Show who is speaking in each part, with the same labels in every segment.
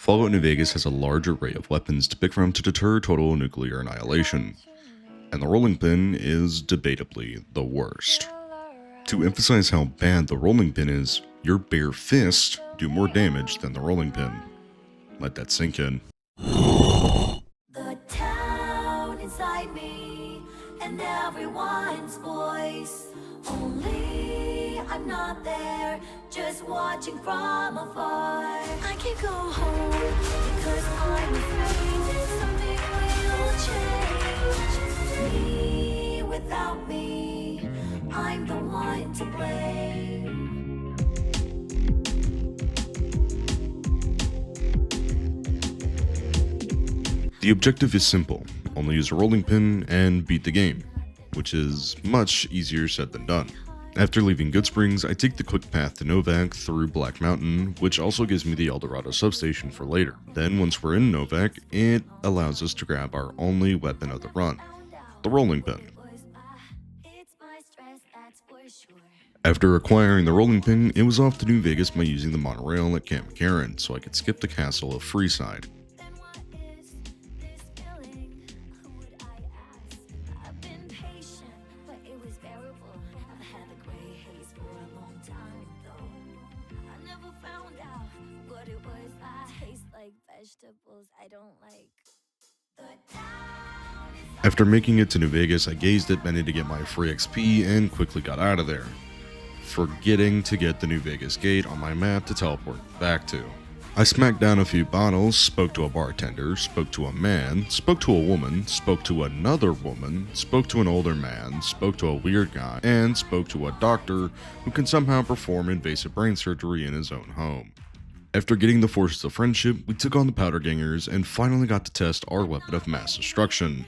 Speaker 1: Fallout New Vegas has a large array of weapons to pick from to deter total nuclear annihilation, and the rolling pin is debatably the worst. To emphasize how bad the rolling pin is, your bare fists do more damage than the rolling pin. Let that sink in.
Speaker 2: The town inside me and everyone's voice. Only I'm not there, just watching from afar. I can't go home because I'm afraid something will change. Me without me, I'm the one to blame.
Speaker 1: The objective is simple, only use a rolling pin and beat the game, which is much easier said than done. After leaving Goodsprings, I take the quick path to Novak through Black Mountain, which also gives me the El Dorado substation for later. Then once we're in Novak, it allows us to grab our only weapon of the run, the rolling pin. After acquiring the rolling pin, it was off to New Vegas by using the monorail at Camp McCarran so I could skip the castle of Freeside. After making it to New Vegas, I gazed at Benny to get my free XP and quickly got out of there, forgetting to get the New Vegas gate on my map to teleport back to. I smacked down a few bottles, spoke to a bartender, spoke to a man, spoke to a woman, spoke to another woman, spoke to an older man, spoke to a weird guy, and spoke to a doctor who can somehow perform invasive brain surgery in his own home. After getting the forces of friendship, we took on the Powder Gangers and finally got to test our weapon of mass destruction,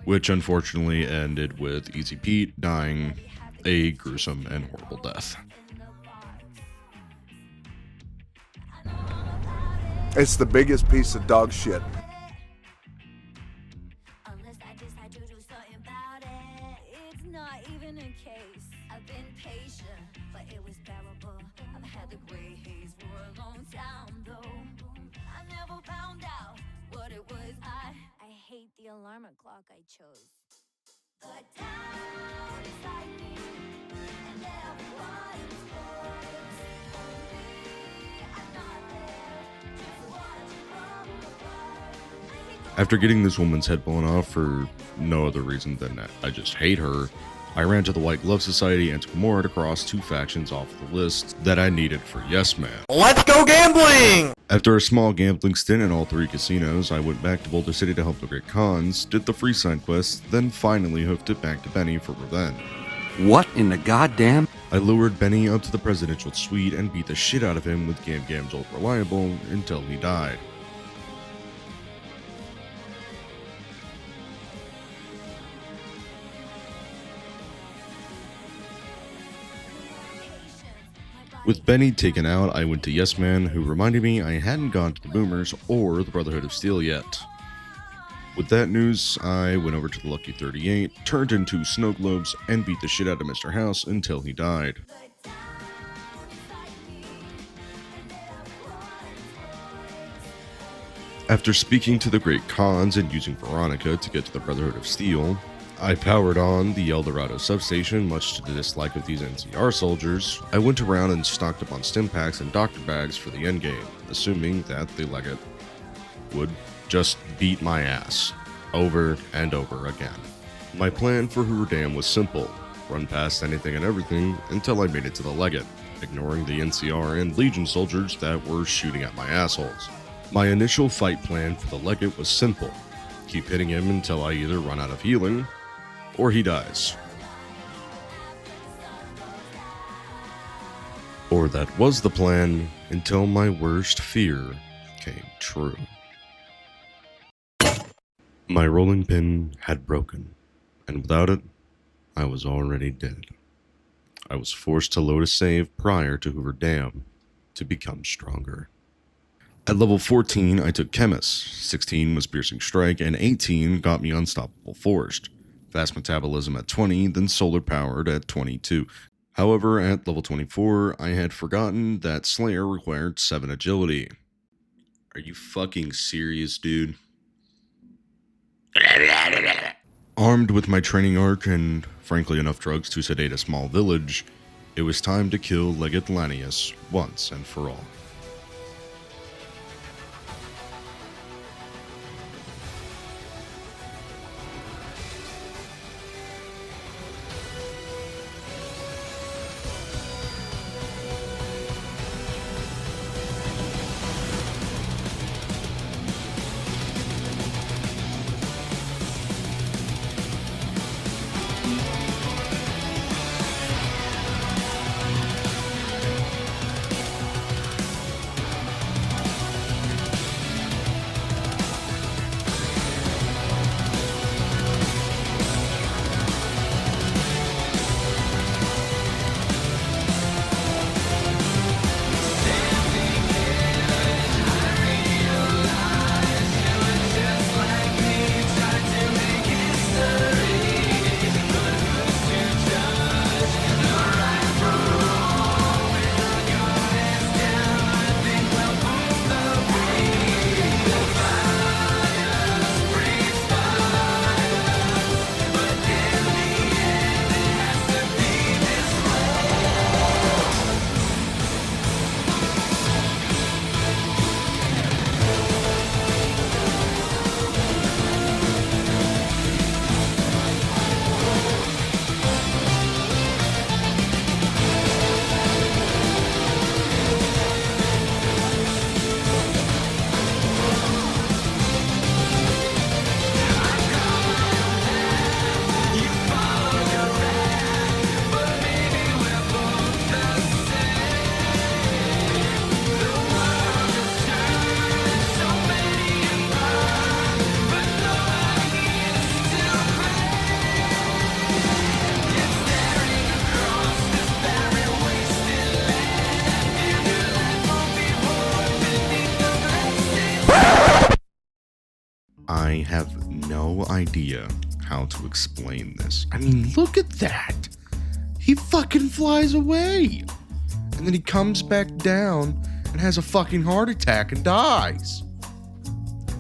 Speaker 1: which unfortunately ended with Easy Pete dying a gruesome and horrible death.
Speaker 3: It's the biggest piece of dog shit.
Speaker 2: Unless I decide to do something about it, it's not even a case. I've been patient, but it was bearable. I've had the gray haze for a long time though. I never found out what it was. I hate the alarm clock I chose. The town inside me and everyone's voice. Only I'm not there, just watching from afar.
Speaker 1: After getting this woman's head blown off for no other reason than that I just hate her, I ran to the White Glove Society and took more to cross two factions off the list that I needed for Yes Man.
Speaker 4: Let's go gambling!
Speaker 1: After a small gambling stint in all three casinos, I went back to Boulder City to help the Great Khans, did the Freeside quest, then finally hooked it back to Benny for revenge.
Speaker 4: What in the goddamn?
Speaker 1: I lured Benny up to the presidential suite and beat the shit out of him with Gam Gam's Old Reliable until he died. With Benny taken out, I went to Yes Man, who reminded me I hadn't gone to the Boomers or the Brotherhood of Steel yet. With that news, I went over to the Lucky 38, turned into snow globes, and beat the shit out of Mr. House until he died. After speaking to the Great Khans and using Veronica to get to the Brotherhood of Steel, I powered on the El Dorado substation, much to the dislike of these NCR soldiers. I went around and stocked up on stim packs and doctor bags for the endgame, assuming that the legate would just beat my ass, over and over again. My plan for Hoover Dam was simple, run past anything and everything until I made it to the legate, ignoring the NCR and Legion soldiers that were shooting at my assholes. My initial fight plan for the legate was simple, keep hitting him until I either run out of healing, or he dies. Or that was the plan until my worst fear came true. My rolling pin had broken, and without it, I was already dead. I was forced to load a save prior to Hoover Dam to become stronger. At level 14, I took Chemist, 16 was Piercing Strike, and 18 got me Unstoppable Forced. Fast Metabolism at 20, then Solar Powered at 22. However, at level 24, I had forgotten that Slayer required 7 Agility. Are you fucking serious, dude? Armed with my training arc and, frankly, enough drugs to sedate a small village, it was time to kill Legatlanius once and for all. I have no idea how to explain this. I mean, look at that. He fucking flies away. And then he comes back down and has a fucking heart attack and dies.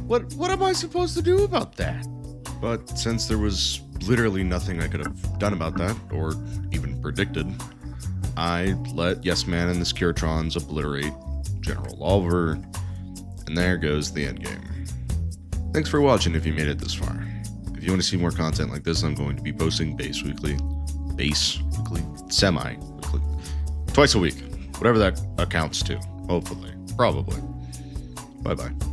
Speaker 1: What am I supposed to do about that? But since there was literally nothing I could have done about that, or even predicted, I let Yes Man and the Skirtrons obliterate General Lawver, and there goes the endgame. Thanks for watching if you made it this far. If you want to see more content like this, I'm going to be posting semi-weekly, twice a week, whatever that accounts to, hopefully, probably. Bye-bye.